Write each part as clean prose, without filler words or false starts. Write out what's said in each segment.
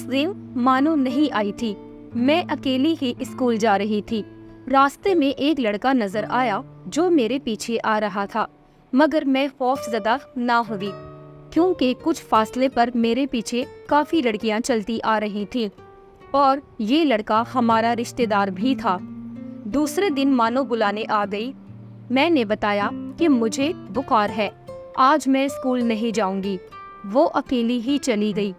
दिन मानो नहीं आई थी। मैं अकेली ही स्कूल जा रही थी। रास्ते में एक लड़का नजर आया जो मेरे पीछे आ रहा था, मगर मैं खौफजदा ना हुई क्योंकि कुछ फासले पर मेरे पीछे काफी लड़कियां चलती आ रही थीं और ये लड़का हमारा रिश्तेदार भी था। दूसरे दिन मानो बुलाने आ गई। मैंने बताया कि मुझे बुखार है, आज मैं स्कूल नहीं जाऊंगी। वो अकेली ही चली गई।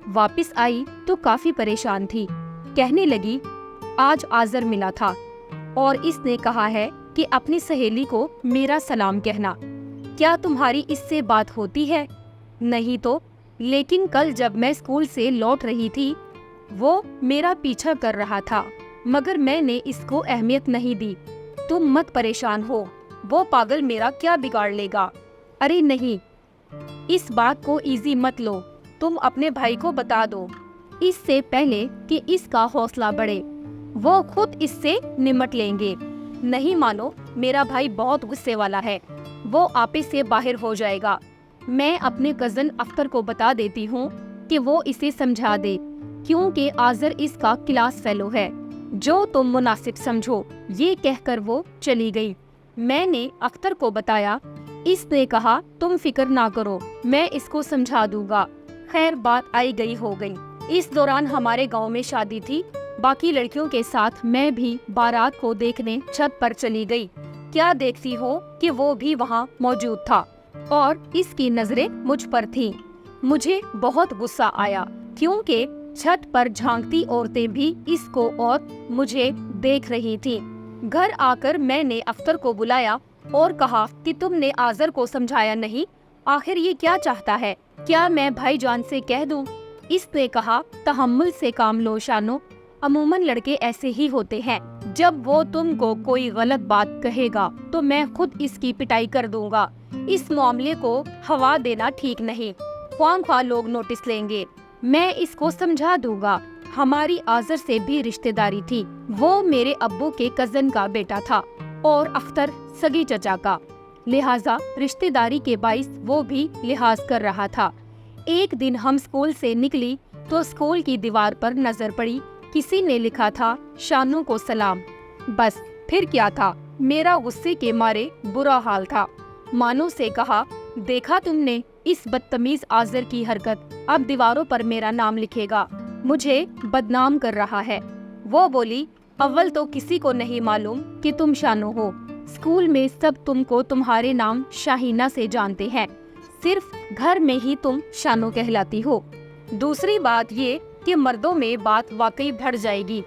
वापस आई तो काफी परेशान थी। कहने लगी, आज आज़र मिला था और इसने कहा है कि अपनी सहेली को मेरा सलाम कहना। क्या तुम्हारी इससे बात होती है? नहीं तो, लेकिन कल जब मैं स्कूल से लौट रही थी वो मेरा पीछा कर रहा था, मगर मैंने इसको अहमियत नहीं दी। तुम मत परेशान हो, वो पागल मेरा क्या बिगाड़ लेगा। अरे नहीं, इस बात को इजी मत लो, तुम अपने भाई को बता दो, इससे पहले कि इसका हौसला बढ़े। वो खुद इससे निमट लेंगे। नहीं मानो, मेरा भाई बहुत गुस्से वाला है, वो आपे से बाहर हो जाएगा। मैं अपने कजन अख्तर को बता देती हूँ कि वो इसे समझा दे, क्योंकि आज़र इसका क्लास फेलो है, जो तुम मुनासिब समझो। ये कहकर वो चली गई। मैंने अख्तर को बताया। इसने कहा, तुम फिक्र ना करो, मैं इसको समझा दूंगा। खैर, बात आई गई हो गई। इस दौरान हमारे गांव में शादी थी। बाकी लड़कियों के साथ मैं भी बारात को देखने छत पर चली गई। क्या देखती हो कि वो भी वहाँ मौजूद था और इसकी नजरें मुझ पर थीं। मुझे बहुत गुस्सा आया क्योंकि छत पर झांकती औरतें भी इसको और मुझे देख रही थीं। घर आकर मैंने अख्तर को बुलाया और कहा कि तुमने आज़र को समझाया नहीं, आखिर ये क्या चाहता है? क्या मैं भाईजान से कह दूं? इसने कहा, तहम्मुल से काम लो शानो, अमूमन लड़के ऐसे ही होते हैं। जब वो तुमको कोई गलत बात कहेगा तो मैं खुद इसकी पिटाई कर दूंगा। इस मामले को हवा देना ठीक नहीं, ख्वाम लोग नोटिस लेंगे। मैं इसको समझा दूंगा। हमारी आज़र से भी रिश्तेदारी थी। वो मेरे अब्बू के कजन का बेटा था और अख्तर सगी चचा का, लिहाजा रिश्तेदारी के बाइस वो भी लिहाज कर रहा था। एक दिन हम स्कूल से निकली तो स्कूल की दीवार पर नजर पड़ी, किसी ने लिखा था, शानू को सलाम। बस फिर क्या था, मेरा गुस्से के मारे बुरा हाल था। मानो से कहा, देखा तुमने इस बदतमीज आज़र की हरकत, अब दीवारों पर मेरा नाम लिखेगा, मुझे बदनाम कर रहा है। वो बोली, अव्वल तो किसी को नहीं मालूम कि तुम शानो हो। स्कूल में सब तुमको तुम्हारे नाम शाहीना से जानते हैं, सिर्फ घर में ही तुम शानो कहलाती हो। दूसरी बात ये कि मर्दों में बात वाकई बढ़ जाएगी।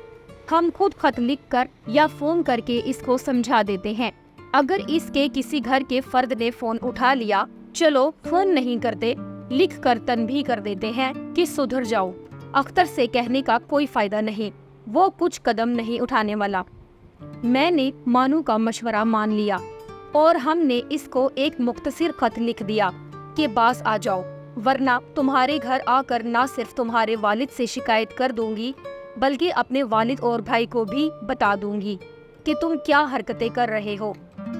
हम खुद खत लिख कर या फोन करके इसको समझा देते हैं। अगर इसके किसी घर के फर्द ने फोन उठा लिया, चलो फोन नहीं करते, लिख कर तनबीह कर देते हैं कि सुधर जाओ। अख्तर से कहने का कोई फायदा नहीं, वो कुछ कदम नहीं उठाने वाला। मैंने मानू का मशवरा मान लिया और हमने इसको एक मुख्तसर खत लिख दिया कि बास आ जाओ, वरना तुम्हारे घर आकर ना सिर्फ तुम्हारे वालिद से शिकायत कर दूंगी, बल्कि अपने वालिद और भाई को भी बता दूंगी कि तुम क्या हरकतें कर रहे हो।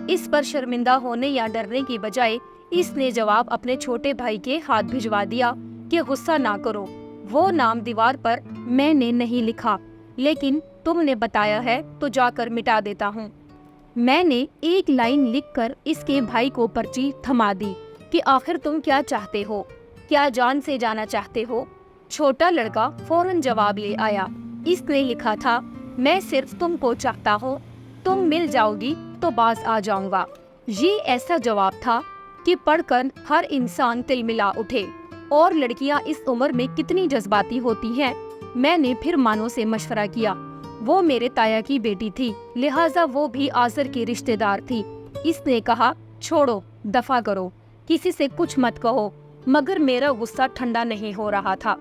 इस पर शर्मिंदा होने या डरने की बजाय इसने जवाब अपने छोटे भाई के हाथ भिजवा दिया कि गुस्सा ना करो, वो नाम दीवार पर मैंने नहीं लिखा, लेकिन तुमने बताया है तो जाकर मिटा देता हूँ। मैंने एक लाइन लिखकर इसके भाई को पर्ची थमा दी कि आखिर तुम क्या चाहते हो, क्या जान से जाना चाहते हो? छोटा लड़का फौरन जवाब ले आया। इसने लिखा था, मैं सिर्फ तुमको चाहता हूँ, तुम मिल जाओगी तो बाज आ जाऊंगा। ये ऐसा जवाब था कि पढ़कर हर इंसान तिलमिला उठे। और लड़कियां इस उम्र में कितनी जज्बाती होती हैं। मैंने फिर मानो से मशवरा किया। वो मेरे ताया की बेटी थी, लिहाजा वो भी आज़र की रिश्तेदार थी। इसने कहा, छोड़ो, दफा करो, किसी से कुछ मत कहो, मगर मेरा गुस्सा ठंडा नहीं हो रहा था,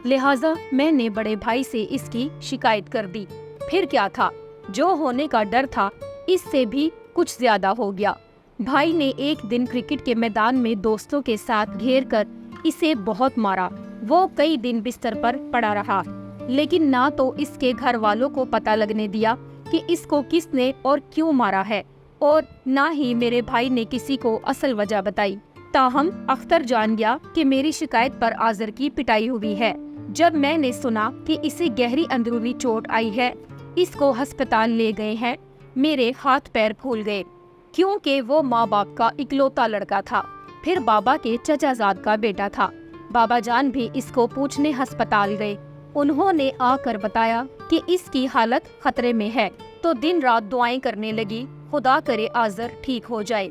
लिहाजा मैंने बड़े भाई से इसकी शिकायत कर दी। फिर क्या था, जो होने का डर था इससे भी कुछ ज्यादा हो गया। भाई ने एक दिन क्रिकेट के मैदान में दोस्तों के साथ घेर कर इसे बहुत मारा। वो कई दिन बिस्तर पर पड़ा रहा, लेकिन ना तो इसके घर वालों को पता लगने दिया कि इसको किसने और क्यों मारा है, और ना ही मेरे भाई ने किसी को असल वजह बताई। ताहम अख्तर जान गया कि मेरी शिकायत पर आज़र की पिटाई हुई है। جب میں نے سنا کہ اسے گہری اندرونی چوٹ آئی ہے، اس کو ہسپتال لے گئے ہیں، میرے ہاتھ پیر پھول گئے، کیونکہ وہ ماں باپ کا اکلوتا لڑکا تھا، پھر بابا کے چچا زاد کا بیٹا تھا۔ بابا جان بھی اس کو پوچھنے ہسپتال گئے۔ انہوں نے آ کر بتایا کہ اس کی حالت خطرے میں ہے، تو دن رات دعائیں کرنے لگی، خدا کرے آذر ٹھیک ہو جائے،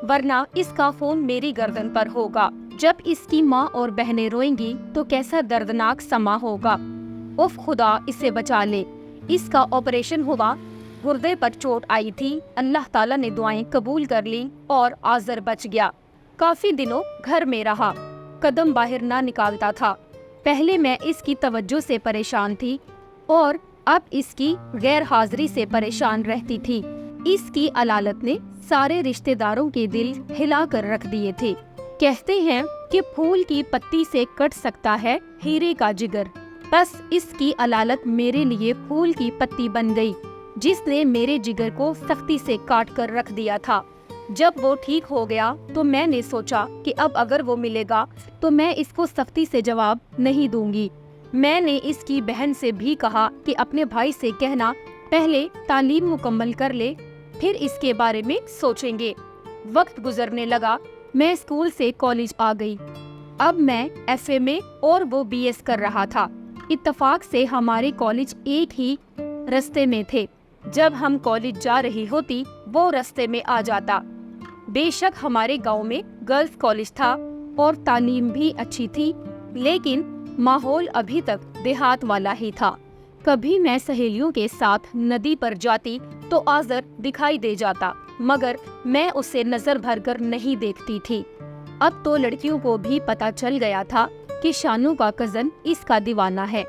ورنہ اس کا خون میری گردن پر ہوگا۔ جب اس کی ماں اور بہنیں روئیں گی تو کیسا دردناک سما ہوگا۔ اف خدا اسے بچا لے۔ اس کا آپریشن ہوا، گردے پر چوٹ آئی تھی، اللہ تعالیٰ نے دعائیں قبول کر لیں اور آذر بچ گیا۔ کافی دنوں گھر میں رہا، قدم باہر نہ نکالتا تھا۔ پہلے میں اس کی توجہ سے پریشان تھی اور اب اس کی غیر حاضری سے پریشان رہتی تھی۔ اس کی علالت نے سارے رشتہ داروں کے دل ہلا کر رکھ دیے تھے۔ کہتے ہیں کہ پھول کی پتی سے کٹ سکتا ہے ہیرے کا جگر، بس اس کی علالت میرے لیے پھول کی پتی بن گئی، جس نے میرے جگر کو سختی سے کاٹ کر رکھ دیا تھا۔ جب وہ ٹھیک ہو گیا تو میں نے سوچا کہ اب اگر وہ ملے گا تو میں اس کو سختی سے جواب نہیں دوں گی۔ میں نے اس کی بہن سے بھی کہا کہ اپنے بھائی سے کہنا پہلے تعلیم مکمل کر لے، پھر اس کے بارے میں سوچیں گے۔ وقت گزرنے لگا، میں اسکول سے کالج آ گئی۔ اب میں ایف اے میں اور وہ بی ایس کر رہا تھا۔ اتفاق سے ہمارے کالج ایک ہی رستے میں تھے۔ جب ہم کالج جا رہی ہوتی وہ رستے میں آ جاتا۔ بے شک ہمارے گاؤں میں گرلز کالج تھا اور تعلیم بھی اچھی تھی، لیکن ماحول ابھی تک دیہات والا ہی تھا۔ کبھی میں سہیلیوں کے ساتھ ندی پر جاتی تو آذر دکھائی دے جاتا، مگر میں اسے نظر بھر کر نہیں دیکھتی تھی۔ اب تو لڑکیوں کو بھی پتا چل گیا تھا کہ شانو کا کزن اس کا دیوانہ ہے۔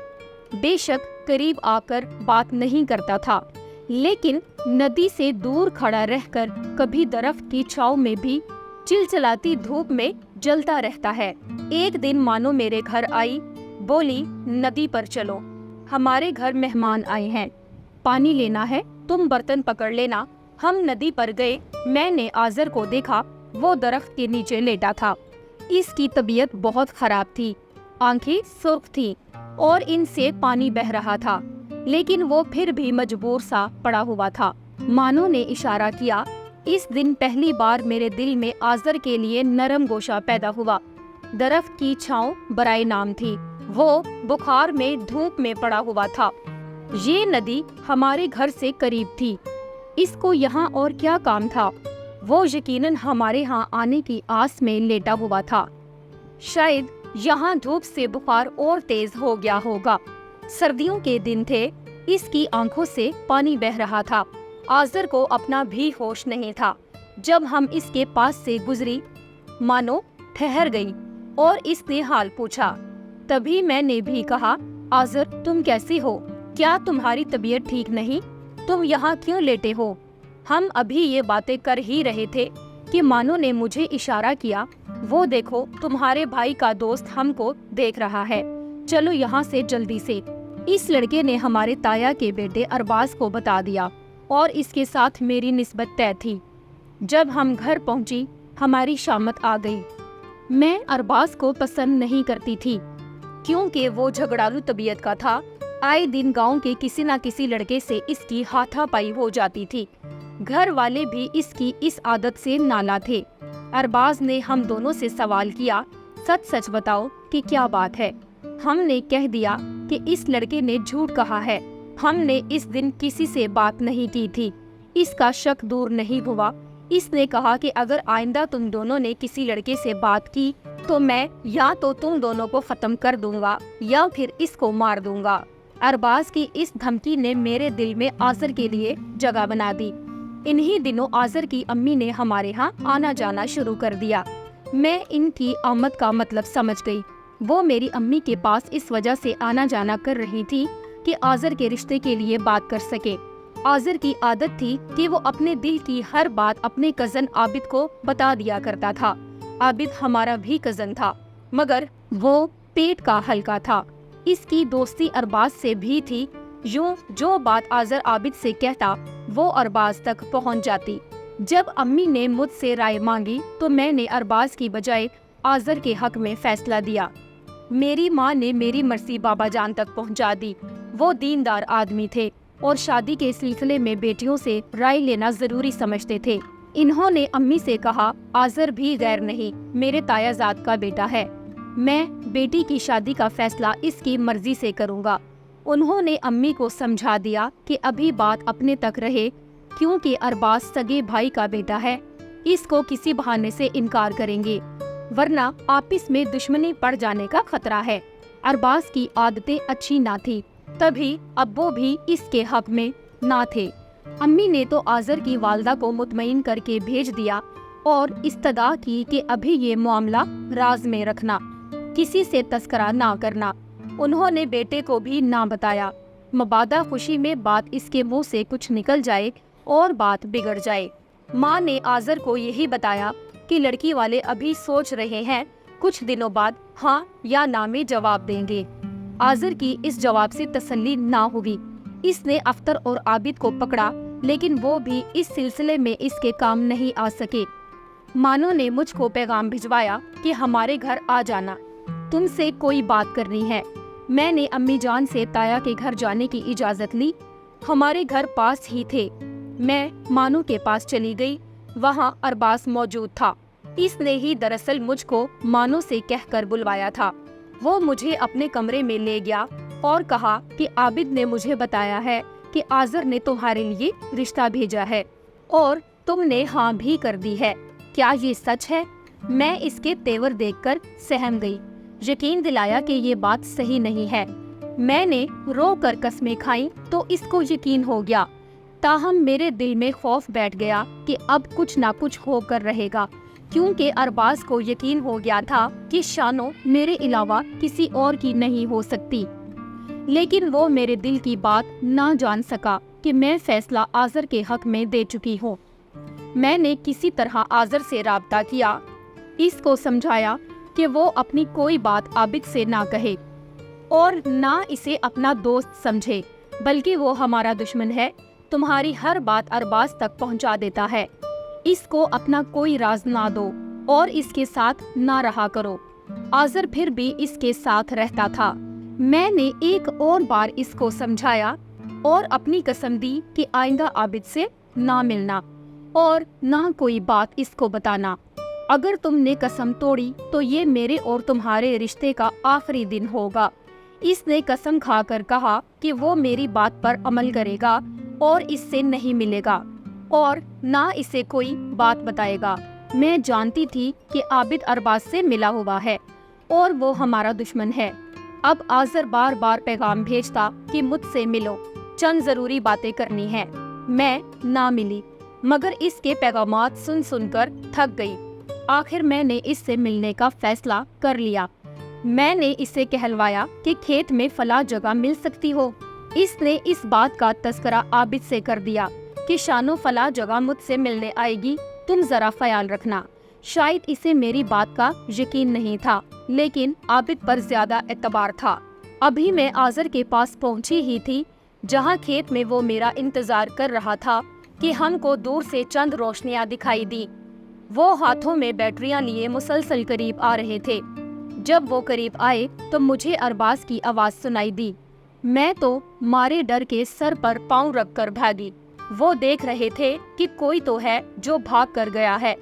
بے شک قریب آ کر بات نہیں کرتا تھا، لیکن ندی سے دور کھڑا رہ کر کبھی درخت کی چھاؤں میں بھی چلچلاتی دھوپ میں جلتا رہتا ہے۔ ایک دن مانو میرے گھر آئی، بولی ندی پر چلو، ہمارے گھر مہمان آئے ہیں، پانی لینا ہے، تم برتن پکڑ لینا۔ ہم ندی پر گئے، میں نے آذر کو دیکھا، وہ درخت کے نیچے لیٹا تھا۔ اس کی طبیعت بہت خراب تھی، آنکھیں سرخ تھیں اور ان سے پانی بہہ رہا تھا، لیکن وہ پھر بھی مجبور سا پڑا ہوا تھا۔ مانو نے اشارہ کیا۔ اس دن پہلی بار میرے دل میں آذر کے لیے نرم گوشہ پیدا ہوا۔ درخت کی چھاؤں برائے نام تھی، وہ بخار میں دھوپ میں پڑا ہوا تھا۔ یہ ندی ہمارے گھر سے قریب تھی، اس کو یہاں اور کیا کام تھا؟ وہ یقیناً ہمارے ہاں آنے کی آس میں لیٹا ہوا تھا۔ شاید یہاں دھوپ سے بخار اور تیز ہو گیا ہوگا۔ سردیوں کے دن تھے، اس کی آنکھوں سے پانی بہہ رہا تھا۔ آذر کو اپنا بھی ہوش نہیں تھا۔ جب ہم اس کے پاس سے گزری، مانو ٹھہر گئی اور اس نے حال پوچھا۔ تبھی میں نے بھی کہا، آذر تم کیسی ہو؟ کیا تمہاری طبیعت ٹھیک نہیں؟ تم یہاں کیوں لیٹے ہو؟ ہم ابھی یہ باتیں کر ہی رہے تھے کہ مانو نے مجھے اشارہ کیا، وہ دیکھو تمہارے بھائی کا دوست ہم کو دیکھ رہا ہے، چلو یہاں سے جلدی سے۔ اس لڑکے نے ہمارے تایا کے بیٹے ارباز کو بتا دیا اور اس کے ساتھ میری نسبت طے تھی۔ جب ہم گھر پہنچی، ہماری شامت آ گئی۔ میں ارباز کو پسند نہیں کرتی تھی، کیونکہ وہ جھگڑالو طبیعت کا تھا۔ آئے دن گاؤں کے کسی نہ کسی لڑکے سے اس کی ہاتھا پائی ہو جاتی تھی۔ گھر والے بھی اس کی اس عادت سے نالاں تھے۔ ارباز نے ہم دونوں سے سوال کیا، سچ سچ بتاؤ کہ کیا بات ہے؟ ہم نے کہہ دیا کہ اس لڑکے نے جھوٹ کہا ہے، ہم نے اس دن کسی سے بات نہیں کی تھی۔ اس کا شک دور نہیں ہوا۔ اس نے کہا کہ اگر آئندہ تم دونوں نے کسی لڑکے سے بات کی تو میں یا تو تم دونوں کو ختم کر دوں گا یا پھر اس کو مار دوں گا۔ ارباز کی اس دھمکی نے میرے دل میں آذر کے لیے جگہ بنا دی۔ انہی دنوں آذر کی امی نے ہمارے ہاں آنا جانا شروع کر دیا۔ میں ان کی آمد کا مطلب سمجھ گئی۔ وہ میری امی کے پاس اس وجہ سے آنا جانا کر رہی تھی کہ آذر کے رشتے کے لیے بات کر سکے۔ آذر کی عادت تھی کہ وہ اپنے دل کی ہر بات اپنے کزن عابد کو بتا دیا کرتا تھا۔ عابد ہمارا بھی کزن تھا، مگر وہ پیٹ کا ہلکا تھا۔ اس کی دوستی ارباز سے بھی تھی، یوں جو بات آذر عابد سے کہتا وہ ارباز تک پہنچ جاتی۔ جب امی نے مجھ سے رائے مانگی تو میں نے ارباز کی بجائے آذر کے حق میں فیصلہ دیا۔ मेरी माँ ने मेरी मर्सी बाबा जान तक पहुँचा दी। वो दीनदार आदमी थे और शादी के सिलसिले में बेटियों से राय लेना जरूरी समझते थे। इन्होंने अम्मी से कहा, आज़र भी गैर नहीं, मेरे तायाजाद का बेटा है। मैं बेटी की शादी का फैसला इसकी मर्जी से करूँगा। उन्होंने अम्मी को समझा दिया कि अभी बात अपने तक रहे, क्योंकि अरबाज सगे भाई का बेटा है, इसको किसी बहाने से इनकार करेंगे वरना आपस में दुश्मनी पड़ जाने का खतरा है। अरबाज की आदतें अच्छी ना थी, तभी अब्बू भी इसके हक में ना थे। अम्मी ने तो आज़र की वालदा को मुतमईन करके भेज दिया और इस्तदा की कि अभी ये मामला राज में रखना, किसी से तस्करा ना करना। उन्होंने बेटे को भी ना बताया, मबादा खुशी में बात इसके मुंह से कुछ निकल जाए और बात बिगड़ जाए। माँ ने आज़र को यही बताया कि लड़की वाले अभी सोच रहे हैं, कुछ दिनों बाद हाँ या ना में जवाब देंगे। आज़र की इस जवाब से तसल्ली ना हुई। इसने अख्तर और आबिद को पकड़ा, लेकिन वो भी इस सिलसिले में इसके काम नहीं आ सके। मानो ने मुझको पैगाम भिजवाया कि हमारे घर आ जाना, तुमसे कोई बात करनी है। मैंने अम्मी जान से ताया के घर जाने की इजाज़त ली। हमारे घर पास ही थे। मैं मानो के पास चली गई। वहाँ अरबाज मौजूद था। इसने ही दरअसल मुझको मानो से कहकर बुलवाया था। वो मुझे अपने कमरे में ले गया और कहा कि आबिद ने मुझे बताया है कि आज़र ने तुम्हारे लिए रिश्ता भेजा है और तुमने हाँ भी कर दी है। क्या ये सच है? मैं इसके तेवर देखकर सहम गई। यकीन दिलाया कि ये बात सही नहीं है। मैंने रो कर कस्में खाई तो इसको यकीन हो गया। ताहम मेरे दिल में खौफ बैठ गया कि अब कुछ ना कुछ होकर रहेगा, क्योंकि अरबाज को यकीन हो गया था कि शानो मेरे अलावा किसी और की नहीं हो सकती। लेकिन वो मेरे दिल की बात ना जान सका कि मैं फैसला आज़र के हक में दे चुकी हूँ। मैंने किसी तरह आज़र से राब्ता किया, इसको समझाया कि वो अपनी कोई बात आबिद से ना कहे और ना इसे अपना दोस्त समझे, बल्कि वो हमारा दुश्मन है। तुम्हारी हर बात अरबाज तक पहुंचा देता है। इसको अपना कोई राज ना दो और इसके साथ ना रहा करो। आज़र फिर भी इसके साथ रहता था। मैंने एक और बार इसको समझाया और अपनी कसम दी कि आइंदा आबिद से ना मिलना और ना कोई बात इसको बताना। अगर तुमने कसम तोड़ी तो ये मेरे और तुम्हारे रिश्ते का आखिरी दिन होगा। इसने कसम खाकर कहा कि वो मेरी बात पर अमल करेगा और इससे नहीं मिलेगा और ना इसे कोई बात बताएगा। मैं जानती थी कि आबिद अरबाज से मिला हुआ है और वो हमारा दुश्मन है। अब आज़र बार बार पैगाम भेजता कि मुझसे मिलो, चंद जरूरी बातें करनी है। मैं ना मिली, मगर इसके पैगामात सुन सुनकर थक गई। आखिर मैंने इससे मिलने का फैसला कर लिया। मैंने इसे कहलवाया कि खेत में फला जगह मिल सकती हो। इसने इस बात का तस्करा आबिद से कर दिया कि शानो फला जगह मुझसे मिलने आएगी, तुम जरा ख्याल रखना। शायद इसे मेरी बात का यकीन नहीं था, लेकिन आबिद पर ज्यादा एतबार था। अभी मैं आज़र के पास पहुंची ही थी, जहां खेत में वो मेरा इंतजार कर रहा था कि हमको दूर से चंद रोशनियां दिखाई दी। वो हाथों में बैटरियां लिए मुसलसल करीब आ रहे थे। जब वो करीब आए तो मुझे अरबाज की आवाज सुनाई दी। मैं तो मारे डर के सर पर पाँव रख कर भागी। वो देख रहे थे कि कोई तो है जो भाग कर गया है,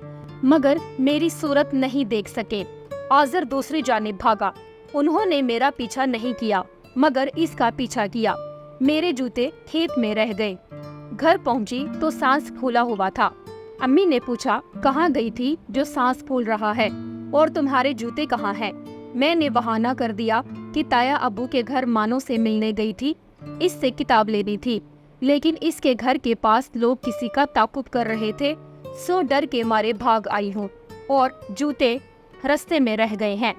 मगर मेरी सूरत नहीं देख सके। आज़र दूसरी जानिब भागा। उन्होंने मेरा पीछा नहीं किया, मगर इसका पीछा किया। मेरे जूते खेत में रह गए। घर पहुंची तो सांस फूला हुआ था। अम्मी ने पूछा, कहाँ गई थी जो सांस फूल रहा है, और तुम्हारे जूते कहाँ हैं? मैंने बहाना कर दिया कि ताया अब्बू के घर मानो से मिलने गई थी, इससे किताब लेनी थी, लेकिन इसके घर के पास लोग किसी का ताकुब कर रहे थे, सो डर के मारे भाग आई हूँ और जूते रास्ते में रह गए हैं।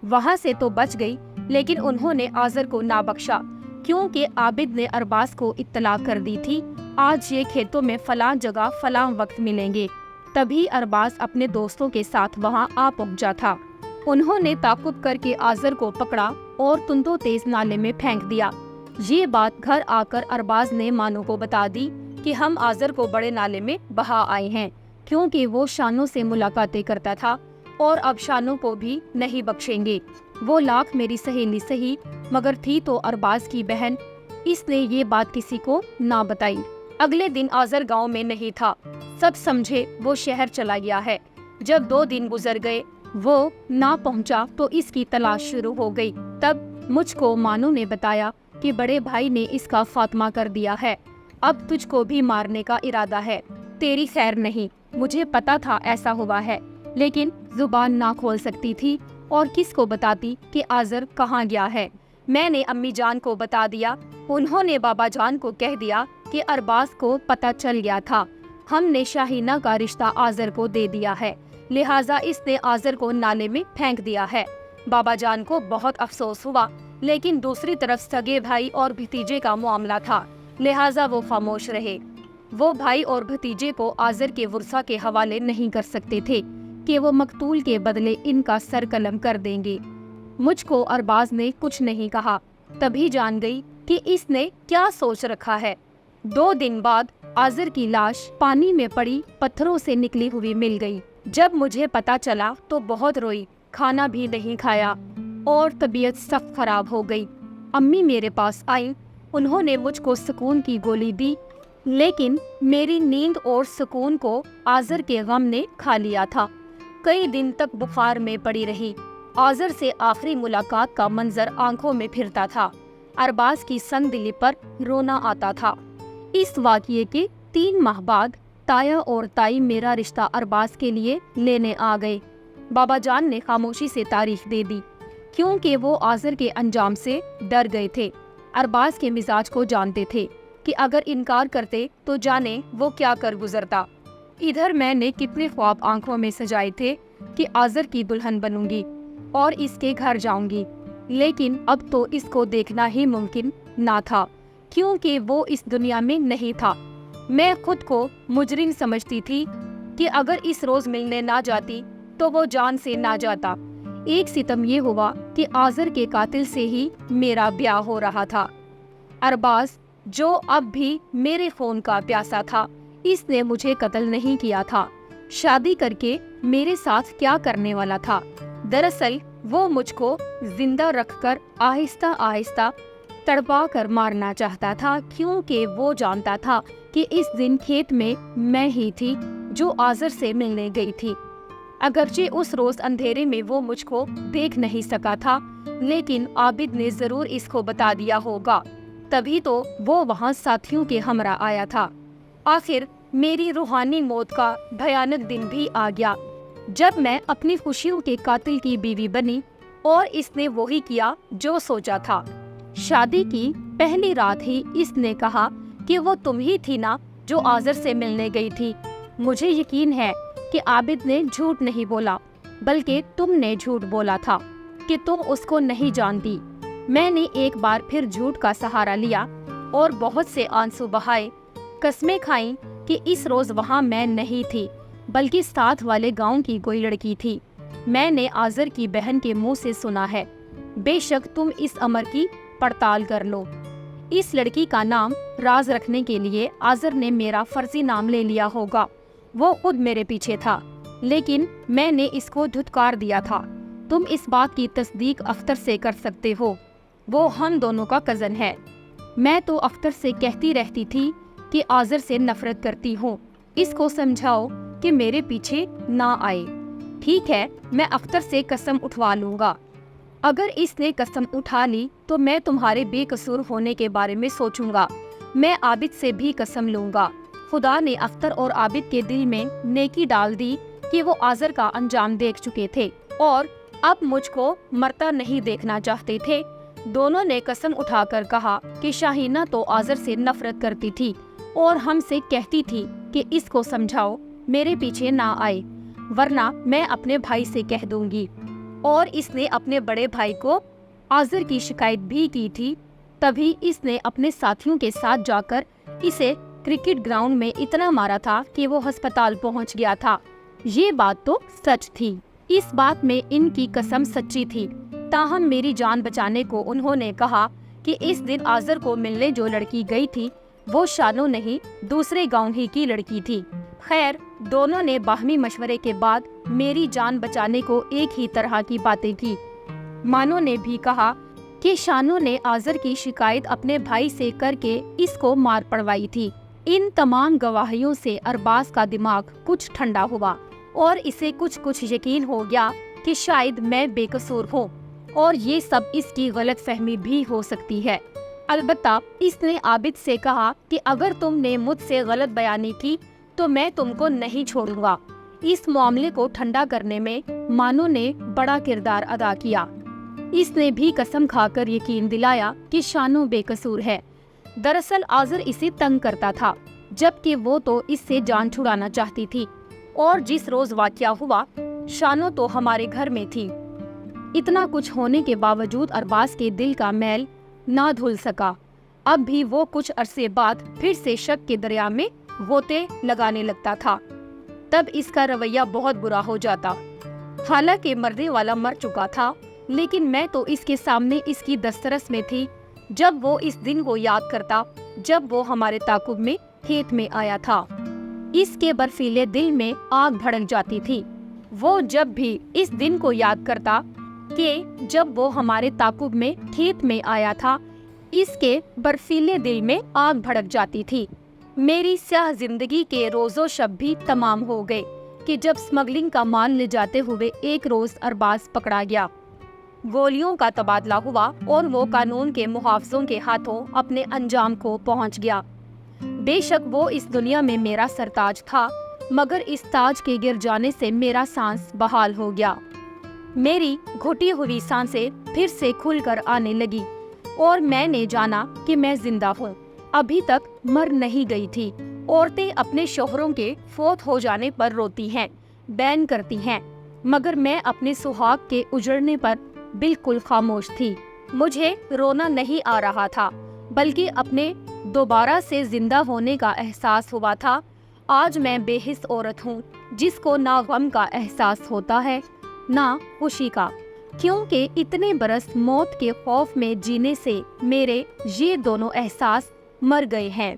वहाँ से तो बच गई, लेकिन उन्होंने आज़र को ना बख्शा, क्योंकि आबिद ने अरबाज को इत्तला कर दी थी आज ये खेतों में फलां जगह फलां वक्त मिलेंगे। तभी अरबाज अपने दोस्तों के साथ वहाँ आ पहुँचा था। उन्होंने ताकुब करके आज़र को पकड़ा और तुंदो तेज नाले में फेंक दिया। ये बात घर आकर अरबाज ने मानो को बता दी कि हम आज़र को बड़े नाले में बहा आए हैं, क्योंकि वो शानो से मुलाकातें करता था और अब शानो को भी नहीं बख्शेंगे। वो लाख मेरी सहेली सही, मगर थी तो अरबाज की बहन, इसने ये बात किसी को ना बताई। अगले दिन आजर गांव में नहीं था, सब समझे वो शहर चला गया है। जब 2 दिन गुजर गए, वो ना पहुंचा तो इसकी तलाश शुरू हो गई। तब मुझको मानू ने बताया कि बड़े भाई ने इसका फातिमा कर दिया है, अब तुझको भी मारने का इरादा है, तेरी खैर नहीं। मुझे पता था ऐसा हुआ है, लेकिन जुबान ना खोल सकती थी और किसको बताती कि आजर कहाँ गया है। मैंने अम्मी जान को बता दिया, उन्होंने बाबा जान को कह दिया कि अरबाज को पता चल गया था, हमने शाहीना का रिश्ता आजर को दे दिया है, लिहाजा इसने आजर को नाले में फेंक दिया है। बाबा जान को बहुत अफसोस हुआ, लेकिन दूसरी तरफ सगे भाई और भतीजे का मामला था, लिहाजा वो खामोश रहे। वो भाई और भतीजे को आजर के वर्सा के हवाले नहीं कर सकते थे कि वो मकतूल के बदले इनका सर कलम कर देंगे। मुझको अरबाज ने कुछ नहीं कहा, तभी जान गई कि इसने क्या सोच रखा है। 2 दिन बाद आजर की लाश पानी में पड़ी पत्थरों से निकली हुई मिल गई। जब मुझे पता चला तो बहुत रोई, खाना भी नहीं खाया और तबीयत सख्त खराब हो गई। अम्मी मेरे पास आई, उन्होंने मुझको सुकून की गोली दी, लेकिन मेरी नींद और सुकून को आजर के गम ने खा लिया था। कई दिन तक बुखार में पड़ी रही। आजर से आखिरी मुलाकात का मंजर आंखों में फिरता था। अरबाज की संगदिली पर रोना आता था। इस वाक़ये के 3 माह बाद ताया और ताई मेरा रिश्ता अरबाज के लिए लेने आ गए। बाबा जान ने खामोशी से तारीख दे दी, क्योंकि वो आजर के अंजाम से डर गए थे। अरबाज के मिजाज को जानते थे कि अगर इनकार करते तो जाने वो क्या कर गुजरता। इधर मैंने कितने ख्वाब आंखों में सजाए थे कि आजर की दुल्हन बनूंगी और इसके घर जाऊंगी, लेकिन अब तो इसको देखना ही मुमकिन ना था, क्योंकि वो इस दुनिया में नहीं था। मैं खुद को मुजरिम समझती थी कि अगर इस रोज मिलने ना जाती तो वो जान से ना जाता। एक सितम ये हुआ कि आजर के कातिल से ही मेरा ब्याह हो रहा था। अरबाज, जो अब भी मेरे फोन का प्यासा था, इसने मुझे कत्ल नहीं किया था। शादी करके मेरे साथ क्या करने वाला था? दरअसल वो मुझको जिंदा रखकर आहिस्ता आहिस्ता तड़पा कर मारना चाहता था, क्योंकि वो जानता था कि इस दिन खेत में मैं ही थी जो आजर से मिलने गई थी। अगरचे उस रोज अंधेरे में वो मुझको देख नहीं सका था, लेकिन आबिद ने जरूर इसको बता दिया होगा, तभी तो वो वहाँ साथियों के हमरा आया था। आखिर मेरी रूहानी मौत का भयानक दिन भी आ गया, जब मैं अपनी खुशियों के कातिल की बीवी बनी और इसने वही किया जो सोचा था। शादी की पहली रात ही इसने कहा कि वो तुम ही थी ना जो आजर से मिलने गई थी। मुझे यकीन है कि आबिद ने झूठ नहीं बोला, बल्कि तुमने झूठ बोला था कि तुम उसको नहीं जानती। मैंने एक बार फिर झूठ का सहारा लिया और बहुत से आंसू बहाए, कस्में खाईं कि इस रोज वहाँ मैं नहीं थी, बल्कि साथ वाले गांव की कोई लड़की थी। मैंने आजर की बहन के मुंह से सुना है, बेशक तुम इस अमर की पड़ताल कर लो। इस लड़की का नाम राज रखने के लिए आजर ने मेरा फर्जी नाम ले लिया होगा। वो खुद मेरे पीछे था, लेकिन मैंने इसको धुतकार दिया था। तुम इस बात की तस्दीक अख्तर से कर सकते हो, वो हम दोनों का कजन है। मैं तो अख्तर से कहती रहती थी कि आजर से नफरत करती हूँ, इसको समझाओ कि मेरे पीछे ना आए। ठीक है, मैं अख्तर से कसम उठवा लूँगा। अगर इसने कसम उठा ली तो मैं तुम्हारे बेकसूर होने के बारे में सोचूंगा। मैं आबिद से भी कसम लूँगा। खुदा ने अख्तर और आबिद के दिल में नेकी डाल दी कि वो आजर का अंजाम देख चुके थे और अब मुझको मरता नहीं देखना चाहते थे। दोनों ने कसम उठाकर कहा कि शाहीना तो आजर से नफरत करती थी और हमसे कहती थी कि इसको समझाओ मेरे पीछे ना आए, वरना मैं अपने भाई से कह दूंगी। और इसने अपने बड़े भाई को आजर की शिकायत भी की थी। तभी इसने अपने साथियों के साथ जाकर इसे क्रिकेट ग्राउंड में इतना मारा था कि वो अस्पताल पहुंच गया था। ये बात तो सच थी, इस बात में इनकी कसम सच्ची थी। ताहम मेरी जान बचाने को उन्होंने कहा कि इस दिन आजर को मिलने जो लड़की गई थी वो शानो नहीं, दूसरे गांव ही की लड़की थी। खैर, दोनों ने बाहमी मशवरे के बाद मेरी जान बचाने को एक ही तरह की बातें की। मानो ने भी कहा कि शानो ने आजर की शिकायत अपने भाई से करके इसको मार पड़वाई थी। इन तमाम गवाहियों से अरबाज का दिमाग कुछ ठंडा हुआ और इसे कुछ यकीन हो गया कि शायद मैं बेकसूर हूँ और ये सब इसकी गलत फहमी भी हो सकती है। अलबत्ता इसने आबिद से कहा कि अगर तुमने मुझसे गलत बयानी की तो मैं तुमको नहीं छोड़ूंगा। इस मामले को ठंडा करने में मानो ने बड़ा किरदार अदा किया। इसने भी कसम खाकर यकीन दिलाया कि शानो बेकसूर है। दरअसल आजर इसे तंग करता था, जबकि वो तो इससे जान छुड़ाना चाहती थी। और जिस रोज वाकया हुआ, शानो तो हमारे घर में थी। इतना कुछ होने के बावजूद अरबाज के दिल का मैल ना धुल सका। अब भी वो कुछ अरसे बाद फिर से शक के दरिया में गोते लगाने लगता था। तब इसका रवैया बहुत बुरा हो जाता। हालांकि मरने वाला मर चुका था, लेकिन मैं तो इसके सामने इसकी दस्तरस में थी जब वो इस दिन को याद करता जब वो हमारे ताकुब में खेत में आया था। इसके बर्फीले दिल में आग भड़क जाती थी। वो जब भी इस दिन को याद करता कि जब वो हमारे ताकुब में खेत में आया था, इसके बर्फीले दिल में आग भड़क जाती थी। मेरी स्याह जिंदगी के रोजो शब भी तमाम हो गए कि जब स्मगलिंग का माल ले जाते हुए एक रोज अरबाज पकड़ा गया। गोलियों का तबादला हुआ और वो कानून के मुहाफिजों के हाथों अपने अंजाम को पहुंच गया। बेशक वो इस दुनिया में मेरा सरताज था, मगर इस ताज के गिर जाने से मेरा सांस बहाल हो गया। मेरी घुटी हुई सांसें फिर से खुलकर आने लगी और मैंने जाना कि मैं जिंदा हूँ, अभी तक मर नहीं गई थी। औरतें अपने शोहरों के फौत हो जाने पर रोती हैं, बैन करती हैं, मगर मैं अपने सुहाग के उजड़ने पर बिल्कुल खामोश थी। मुझे रोना नहीं आ रहा था, बल्कि अपने दोबारा से जिंदा होने का एहसास हुआ था। आज मैं बेहिस औरत हूँ जिसको ना गम का एहसास होता है ना खुशी का, क्योंकि इतने बरस मौत के खौफ में जीने से मेरे ये दोनों एहसास मर गए हैं।